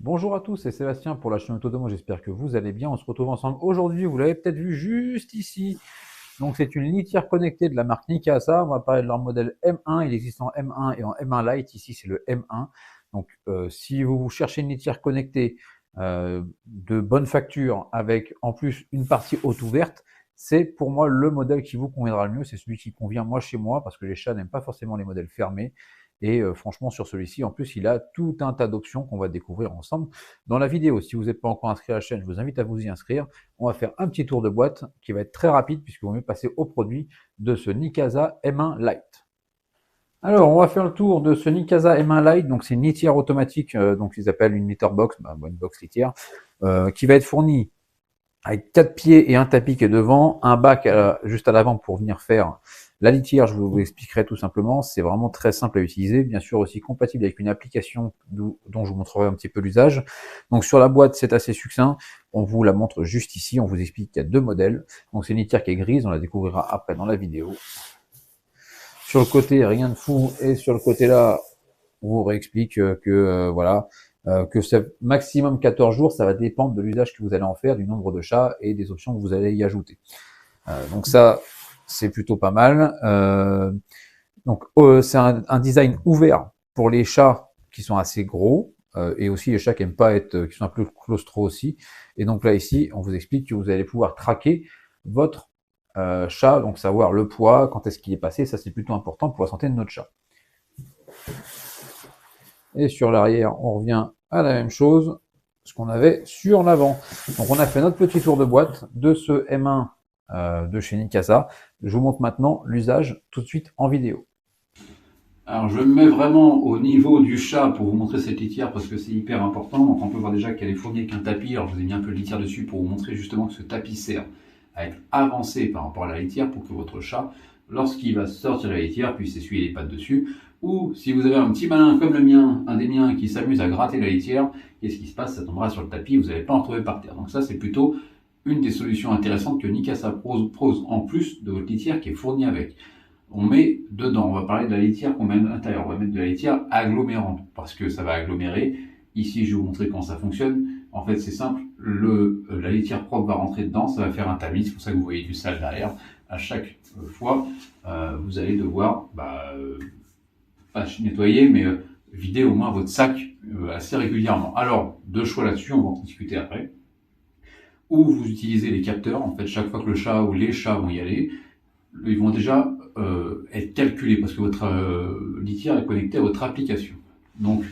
Bonjour à tous, c'est Sébastien pour la chaîne Autodomo, j'espère que vous allez bien. On se retrouve ensemble aujourd'hui, vous l'avez peut-être vu juste ici. Donc c'est une litière connectée de la marque Nikasa. On va parler de leur modèle M1, il existe en M1 et en M1 Lite. Ici c'est le M1. Donc si vous cherchez une litière connectée de bonne facture avec en plus une partie haute ouverte, c'est pour moi le modèle qui vous conviendra le mieux. C'est celui qui convient moi chez moi parce que les chats n'aiment pas forcément les modèles fermés. Et franchement, sur celui-ci, en plus, il a tout un tas d'options qu'on va découvrir ensemble dans la vidéo. Si vous n'êtes pas encore inscrit à la chaîne, je vous invite à vous y inscrire. On va faire un petit tour de boîte qui va être très rapide puisqu'on va mieux passer au produit de ce Nikasa M1 Lite. Alors, on va faire le tour de ce Nikasa M1 Lite. Donc, c'est une litière automatique, donc ils appellent une litter box, une box litière, qui va être fournie avec 4 pieds et un tapis qui est devant, un bac juste à l'avant pour venir faire la litière. Je vous expliquerai tout simplement. C'est vraiment très simple à utiliser, bien sûr aussi compatible avec une application dont je vous montrerai un petit peu l'usage. Donc sur la boîte, c'est assez succinct. On vous la montre juste ici. On vous explique qu'il y a deux modèles. Donc c'est une litière qui est grise. On la découvrira après dans la vidéo. Sur le côté, rien de fou. Et sur le côté là, on vous réexplique voilà, que c'est maximum 14 jours, ça va dépendre de l'usage que vous allez en faire, du nombre de chats et des options que vous allez y ajouter. Donc ça, c'est plutôt pas mal. C'est un design ouvert pour les chats qui sont assez gros, et aussi les chats qui aiment pas être, qui sont un peu claustro aussi. Et donc là ici, on vous explique que vous allez pouvoir traquer votre chat, donc savoir le poids, quand est-ce qu'il est passé, ça c'est plutôt important pour la santé de notre chat. Et sur l'arrière, on revient à la même chose, ce qu'on avait sur l'avant. Donc on a fait notre petit tour de boîte de ce M1 de chez Nikasa. Je vous montre maintenant l'usage tout de suite en vidéo. Alors je me mets vraiment au niveau du chat pour vous montrer cette litière parce que c'est hyper important. Donc on peut voir déjà qu'elle est fournie avec un tapis. Alors je vous ai mis un peu de litière dessus pour vous montrer justement que ce tapis sert à être avancé par rapport à la litière pour que votre chat, lorsqu'il va sortir de la litière, puisse essuyer les pattes dessus. Ou si vous avez un petit malin comme le mien, un des miens qui s'amuse à gratter la litière, qu'est-ce qui se passe? Ça tombera sur le tapis, vous n'allez pas en retrouver par terre. Donc ça c'est plutôt une des solutions intéressantes que Nikasa propose en plus de votre litière qui est fournie avec. On met dedans, on va parler de la litière qu'on met à l'intérieur, on va mettre de la litière agglomérante parce que ça va agglomérer. Ici, je vais vous montrer comment ça fonctionne. En fait, c'est simple, la litière propre va rentrer dedans, ça va faire un tamis, c'est pour ça que vous voyez du sale derrière. À chaque fois, vous allez devoir, pas nettoyer, mais vider au moins votre sac assez régulièrement. Alors, deux choix là-dessus, on va en discuter après. Ou vous utilisez les capteurs, en fait, chaque fois que le chat ou les chats vont y aller, ils vont déjà être calculés parce que votre litière est connectée à votre application. Donc,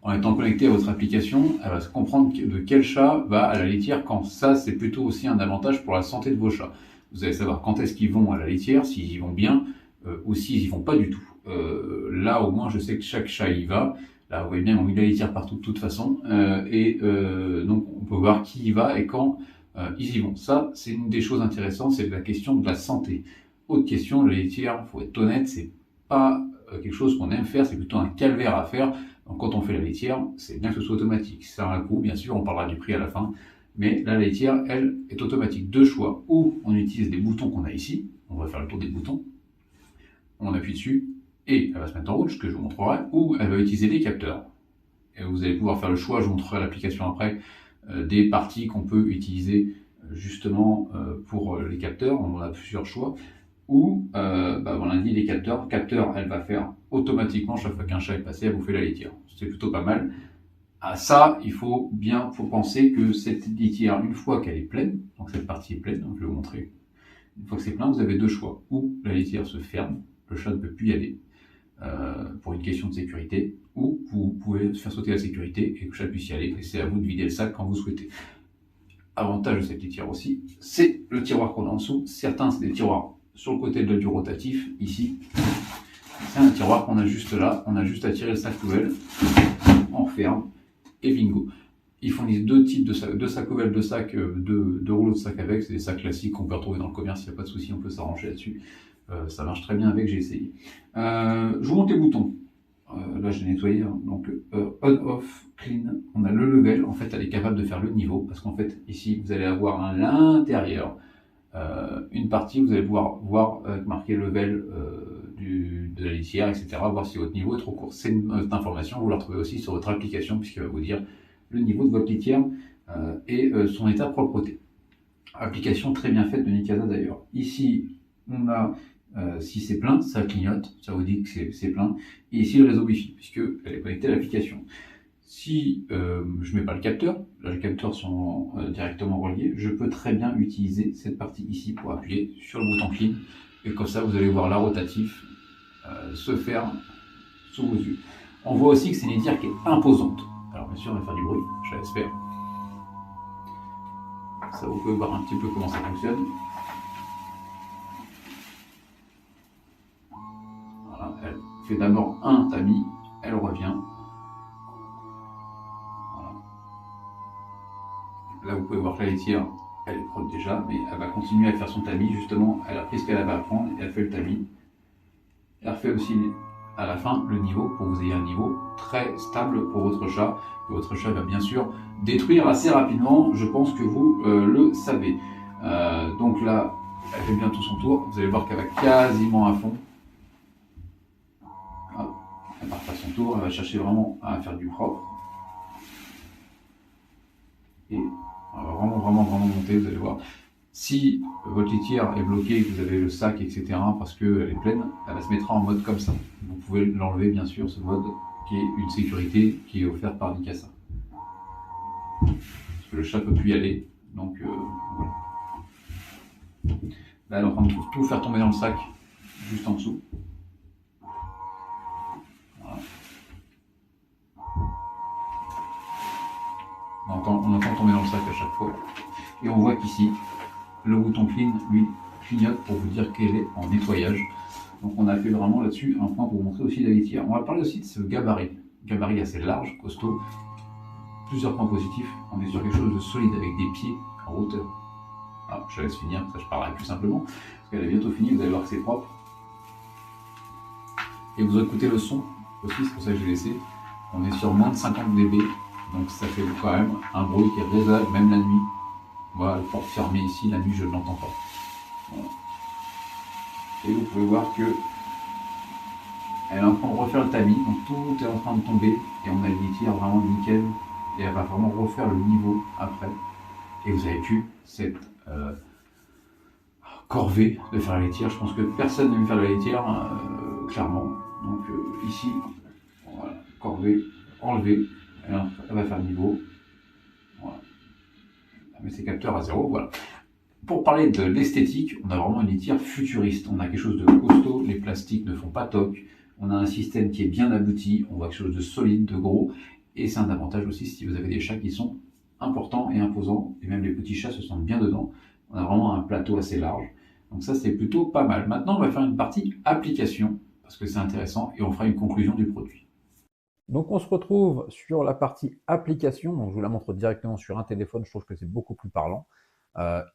en étant connecté à votre application, elle va se comprendre de quel chat va à la litière quand. Ça, c'est plutôt aussi un avantage pour la santé de vos chats. Vous allez savoir quand est-ce qu'ils vont à la litière, s'ils y vont bien, ou s'ils y vont pas du tout. Là, au moins, je sais que chaque chat y va. Là, vous voyez bien, on met la litière partout de toute façon. Donc, on peut voir qui y va et quand ils y vont. Ça, c'est une des choses intéressantes, c'est la question de la santé. Autre question, la litière, il faut être honnête, c'est pas quelque chose qu'on aime faire, c'est plutôt un calvaire à faire. Donc quand on fait la litière, c'est bien que ce soit automatique. Ça a un coût, bien sûr, on parlera du prix à la fin. Mais la litière, elle, est automatique. Deux choix. Ou on utilise des boutons qu'on a ici. On va faire le tour des boutons. On appuie dessus et elle va se mettre en route, ce que je vous montrerai. Ou elle va utiliser des capteurs. Et vous allez pouvoir faire le choix, je vous montrerai l'application après, des parties qu'on peut utiliser justement pour les capteurs. On a plusieurs choix. Ou, on a dit les capteurs. Capteur, elle va faire automatiquement, chaque fois qu'un chat est passé, elle vous fait la litière. C'est plutôt pas mal. À ça, il faut penser que cette litière, une fois qu'elle est pleine, donc cette partie est pleine, donc je vais vous montrer. Une fois que c'est plein, vous avez deux choix. Ou la litière se ferme, le chat ne peut plus y aller, pour une question de sécurité, ou vous pouvez faire sauter la sécurité et que le chat puisse y aller, et c'est à vous de vider le sac quand vous souhaitez. Avantage de cette litière aussi, c'est le tiroir qu'on a en dessous. Certains, c'est des tiroirs sur le côté du rotatif, ici. C'est un tiroir qu'on a juste là, on a juste à tirer le sac poubelle, on referme, et bingo. Ils fournissent deux types de sacs poubelles, deux rouleaux de sacs avec, c'est des sacs classiques qu'on peut retrouver dans le commerce, il n'y a pas de souci, on peut s'arranger là-dessus. Ça marche très bien avec, j'ai essayé. Je vous montre les boutons. Là, je l'ai nettoyé, hein. Donc on-off, clean, on a le level, en fait, elle est capable de faire le niveau, parce qu'en fait, ici, vous allez avoir à l'intérieur une partie, vous allez pouvoir voir marqué level de la litière, etc., voir si votre niveau est trop court. Cette information, vous la retrouvez aussi sur votre application, puisqu'elle va vous dire le niveau de votre litière et son état de propreté. Application très bien faite de Nicasa d'ailleurs. Ici, on a, si c'est plein, ça clignote, ça vous dit que c'est plein. Et ici, le réseau Wi-Fi, puisqu'elle est connectée à l'application. Si je ne mets pas le capteur, là les capteurs sont directement reliés, je peux très bien utiliser cette partie ici pour appuyer sur le bouton clean. Et comme ça, vous allez voir la rotatif se faire sous vos yeux. On voit aussi que c'est une litière qui est imposante. Alors bien sûr, on va faire du bruit, je l'espère. Ça, vous pouvez voir un petit peu comment ça fonctionne. Voilà, elle fait d'abord un tamis, elle revient. Voilà. Là, vous pouvez voir que la litière, elle est propre déjà, mais elle va continuer à faire son tamis. Justement, elle a pris ce qu'elle avait à prendre et elle fait le tamis. Elle refait aussi à la fin le niveau pour que vous ayez un niveau très stable pour votre chat. Votre chat va bien sûr détruire assez rapidement, je pense que vous le savez. Donc là, elle fait bientôt son tour. Vous allez voir qu'elle va quasiment à fond. Hop, elle part à son tour, elle va chercher vraiment à faire du propre. Et elle va vraiment monter, vous allez voir. Si votre litière est bloquée, que vous avez le sac, etc., parce qu'elle est pleine, elle se mettra en mode comme ça. Vous pouvez l'enlever, bien sûr, ce mode qui est une sécurité qui est offerte par Nicasa. Parce que le chat ne peut plus y aller. Donc, voilà. Là, elle est en train de tout faire tomber dans le sac, juste en dessous. Voilà. On entend tomber dans le sac à chaque fois. Et on voit qu'ici, le bouton clean, lui, clignote pour vous dire qu'elle est en nettoyage. Donc on a fait vraiment là-dessus un point pour vous montrer aussi la litière. On va parler aussi de ce gabarit. Gabarit assez large, costaud. Plusieurs points positifs. On est sur quelque chose de solide avec des pieds en hauteur. Alors, je laisse finir, ça je parlerai plus simplement. Parce qu'elle est bientôt finie, vous allez voir que c'est propre. Et vous écoutez le son aussi, c'est pour ça que j'ai laissé. On est sur moins de 50 dB. Donc ça fait quand même un bruit qui est raisonnable, même la nuit. Voilà, le porte fermé ici, la nuit je ne l'entends pas. Voilà. Et vous pouvez voir que elle est en train de refaire le tamis, donc tout est en train de tomber et on a une litière vraiment nickel et elle va vraiment refaire le niveau après. Et vous avez plus cette corvée de faire la litière. Je pense que personne n'aime faire la litière, clairement. Donc ici, voilà, corvée, enlevée, elle va faire le niveau. Voilà. Elle met ses capteurs à 0, voilà. Pour parler de l'esthétique, on a vraiment une litière futuriste. On a quelque chose de costaud, les plastiques ne font pas toc. On a un système qui est bien abouti, on voit quelque chose de solide, de gros. Et c'est un avantage aussi si vous avez des chats qui sont importants et imposants. Et même les petits chats se sentent bien dedans. On a vraiment un plateau assez large. Donc ça, c'est plutôt pas mal. Maintenant, on va faire une partie application, parce que c'est intéressant, et on fera une conclusion du produit. Donc on se retrouve sur la partie application. Donc je vous la montre directement sur un téléphone, je trouve que c'est beaucoup plus parlant.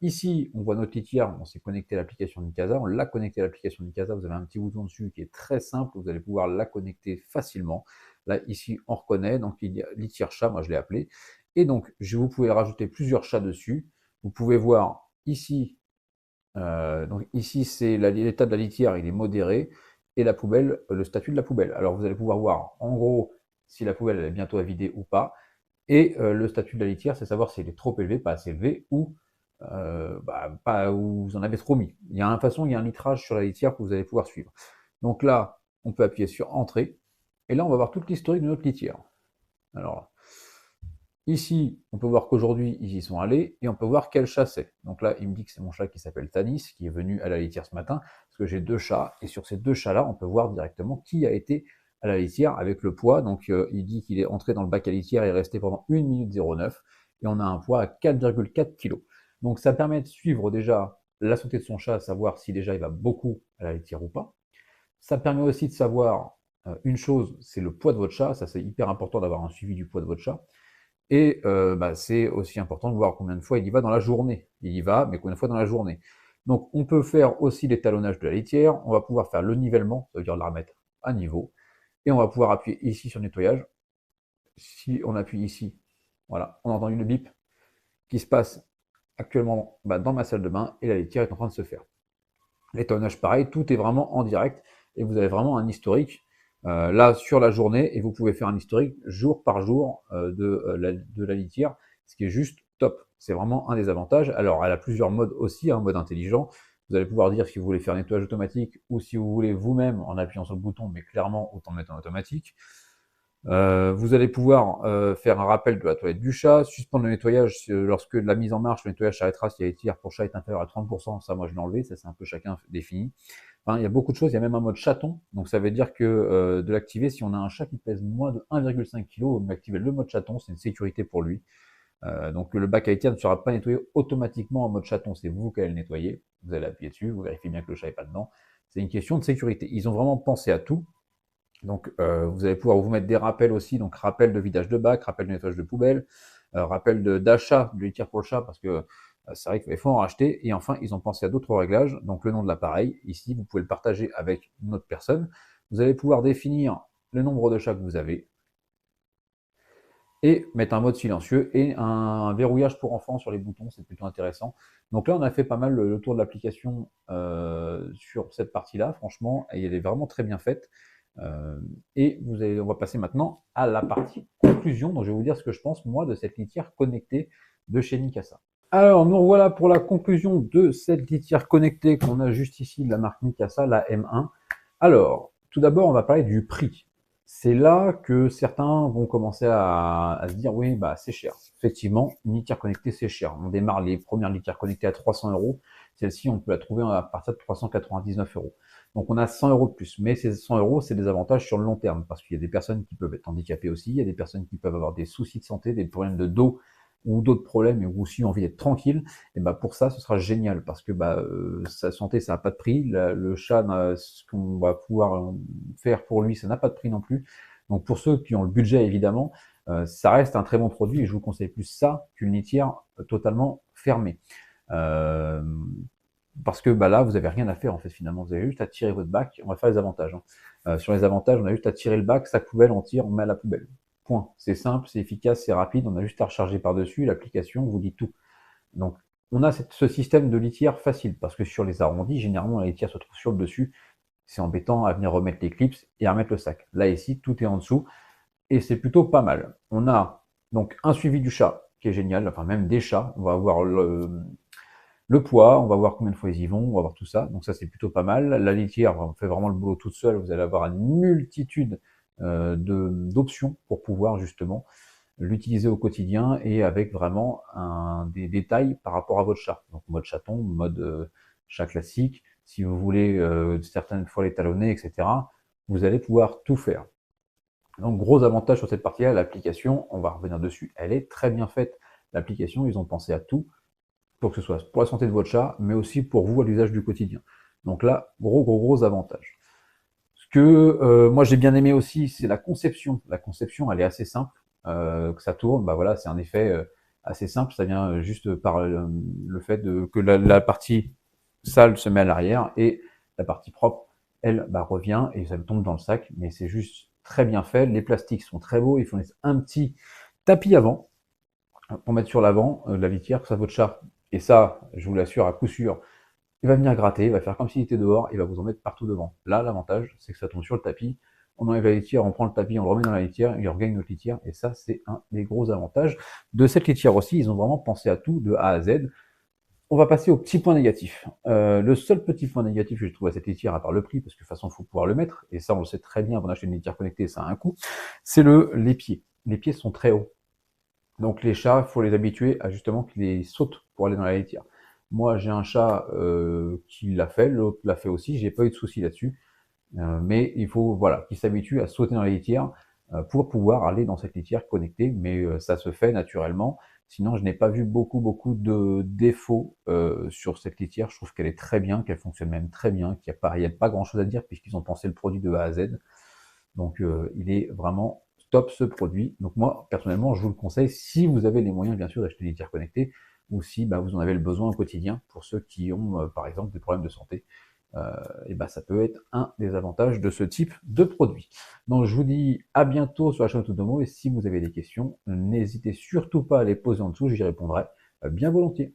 Ici, on voit notre litière, on s'est connecté à l'application Nicasa, on l'a connecté à l'application Nicasa, vous avez un petit bouton dessus qui est très simple, vous allez pouvoir la connecter facilement. Là, ici, on reconnaît, donc il y a litière chat, moi je l'ai appelé. Et donc, vous pouvez rajouter plusieurs chats dessus. Vous pouvez voir ici, donc ici c'est l'état de la litière, il est modéré, et la poubelle, le statut de la poubelle. Alors vous allez pouvoir voir, en gros, si la poubelle elle est bientôt à vider ou pas. Et le statut de la litière, c'est savoir si elle est trop élevée, pas assez élevée, ou pas où vous en avez trop mis. Il y a un litrage sur la litière que vous allez pouvoir suivre. Donc là, on peut appuyer sur Entrée, et là, on va voir toute l'historique de notre litière. Alors, ici, on peut voir qu'aujourd'hui, ils y sont allés, et on peut voir quel chat c'est. Donc là, il me dit que c'est mon chat qui s'appelle Tanis, qui est venu à la litière ce matin, parce que j'ai 2 chats, et sur ces 2 chats-là, on peut voir directement qui a été à la litière avec le poids. Donc il dit qu'il est entré dans le bac à litière et est resté pendant 1 minute 09, et on a un poids à 4,4 kg. Donc ça permet de suivre déjà la santé de son chat, savoir si déjà il va beaucoup à la litière ou pas. Ça permet aussi de savoir une chose, c'est le poids de votre chat. Ça, c'est hyper important d'avoir un suivi du poids de votre chat. Et c'est aussi important de voir combien de fois il y va dans la journée. Il y va, mais combien de fois dans la journée. Donc on peut faire aussi l'étalonnage de la litière. On va pouvoir faire le nivellement, ça veut dire la remettre à niveau. Et on va pouvoir appuyer ici sur nettoyage. Si on appuie ici, voilà, on a entendu le bip qui se passe actuellement dans ma salle de bain et la litière est en train de se faire. L'étalonnage pareil, tout est vraiment en direct et vous avez vraiment un historique là sur la journée, et vous pouvez faire un historique jour par jour de la litière, ce qui est juste top. C'est vraiment un des avantages. Alors, elle a plusieurs modes aussi, un mode intelligent. Vous allez pouvoir dire si vous voulez faire nettoyage automatique ou si vous voulez vous-même en appuyant sur le bouton, mais clairement, autant mettre en automatique. Vous allez pouvoir faire un rappel de la toilette du chat, suspendre le nettoyage lorsque la mise en marche, le nettoyage s'arrêtera si la litière pour chat est inférieure à 30%, ça moi je l'ai enlevé, ça c'est un peu chacun défini. Enfin, il y a beaucoup de choses, il y a même un mode chaton, donc ça veut dire que de l'activer si on a un chat qui pèse moins de 1,5 kg, on va activer le mode chaton, c'est une sécurité pour lui. Donc le bac à litière ne sera pas nettoyé automatiquement en mode chaton, c'est vous qui allez le nettoyer, vous allez appuyer dessus, vous vérifiez bien que le chat n'est pas dedans. C'est une question de sécurité. Ils ont vraiment pensé à tout. Donc vous allez pouvoir vous mettre des rappels aussi, donc rappel de vidage de bac, rappel de nettoyage de poubelle, rappel d'achat de litière pour le chat, parce que c'est vrai qu'il faut en racheter. Et enfin, ils ont pensé à d'autres réglages, donc le nom de l'appareil, ici, vous pouvez le partager avec une autre personne. Vous allez pouvoir définir le nombre de chats que vous avez, et mettre un mode silencieux et un verrouillage pour enfants sur les boutons, c'est plutôt intéressant. Donc là, on a fait pas mal le tour de l'application sur cette partie-là, franchement, et elle est vraiment très bien faite. Et on va passer maintenant à la partie conclusion. Donc je vais vous dire ce que je pense, moi, de cette litière connectée de chez Mikasa. Alors, nous voilà pour la conclusion de cette litière connectée qu'on a juste ici, de la marque Mikasa, la M1. Alors, tout d'abord, on va parler du prix. C'est là que certains vont commencer à se dire, oui, bah c'est cher. Effectivement, une litière connectée, c'est cher. On démarre les premières litières connectées à 300 €. Celle-ci, on peut la trouver à partir de 399 €. Donc on a 100 € de plus. Mais ces 100 €, c'est des avantages sur le long terme, parce qu'il y a des personnes qui peuvent être handicapées aussi, il y a des personnes qui peuvent avoir des soucis de santé, des problèmes de dos, ou d'autres problèmes, et aussi envie d'être tranquille, et bah pour ça, ce sera génial, parce que sa santé, ça n'a pas de prix, le chat, ce qu'on va pouvoir faire pour lui, ça n'a pas de prix non plus. Donc pour ceux qui ont le budget, évidemment, ça reste un très bon produit, et je vous conseille plus ça qu'une litière totalement fermée. Parce que là, vous avez rien à faire en fait finalement, vous avez juste à tirer votre bac. On va faire les avantages. Sur les avantages, on a juste à tirer le bac, sac poubelle, on tire, on met à la poubelle. Point. C'est simple, c'est efficace, c'est rapide, on a juste à recharger par-dessus, l'application vous dit tout. Donc on a ce système de litière facile, parce que sur les arrondis, généralement la litière se trouve sur le dessus, c'est embêtant à venir remettre les clips et à remettre le sac. Là ici, tout est en dessous, et c'est plutôt pas mal. On a donc un suivi du chat, qui est génial, enfin même des chats, on va avoir le poids, on va voir combien de fois ils y vont, on va voir tout ça, donc ça c'est plutôt pas mal. La litière, on fait vraiment le boulot toute seule, vous allez avoir une multitude d'options pour pouvoir justement l'utiliser au quotidien, et avec vraiment des détails par rapport à votre chat. Donc mode chaton, mode chat classique, si vous voulez certaines fois les talonner, etc. Vous allez pouvoir tout faire. Donc gros avantage sur cette partie-là, l'application, on va revenir dessus, elle est très bien faite. L'application, ils ont pensé à tout, pour que ce soit pour la santé de votre chat, mais aussi pour vous à l'usage du quotidien. Donc là, gros avantage. Ce que moi j'ai bien aimé aussi, c'est la conception. La conception, elle est assez simple. Que ça tourne, voilà, c'est un effet assez simple. Ça vient juste par le fait que la partie sale se met à l'arrière, et la partie propre, elle, revient et ça tombe dans le sac. Mais c'est juste très bien fait. Les plastiques sont très beaux. Ils font un petit tapis avant pour mettre sur l'avant de la litière, que ça votre chat. Et ça, je vous l'assure, à coup sûr, il va venir gratter, il va faire comme s'il était dehors, il va vous en mettre partout devant. Là, l'avantage, c'est que ça tombe sur le tapis, on enlève la litière, on prend le tapis, on le remet dans la litière, il regagne notre litière, et ça, c'est un des gros avantages de cette litière aussi. Ils ont vraiment pensé à tout, de A à Z. On va passer au petit point négatif. Le seul petit point négatif que je trouve à cette litière, à part le prix, parce que de toute façon, il faut pouvoir le mettre, et ça, on le sait très bien, avant d'acheter une litière connectée, ça a un coût, c'est les pieds. Les pieds sont très hauts. Donc les chats, il faut les habituer à justement qu'ils sautent pour aller dans la litière. Moi, j'ai un chat qui l'a fait, l'autre l'a fait aussi, j'ai pas eu de souci là-dessus. Mais il faut qu'il s'habitue à sauter dans la litière pour pouvoir aller dans cette litière connectée, mais ça se fait naturellement. Sinon, je n'ai pas vu beaucoup de défauts sur cette litière. Je trouve qu'elle est très bien, qu'elle fonctionne même très bien, qu'il n'y a pas grand-chose à dire puisqu'ils ont pensé le produit de A à Z. Donc il est vraiment top ce produit. Donc moi, personnellement, je vous le conseille si vous avez les moyens, bien sûr, d'acheter des litières connectées, ou si vous en avez le besoin au quotidien, pour ceux qui ont, par exemple, des problèmes de santé. Et ça peut être un des avantages de ce type de produit. Donc je vous dis à bientôt sur la chaîne Autodomo, et si vous avez des questions, n'hésitez surtout pas à les poser en dessous, j'y répondrai bien volontiers.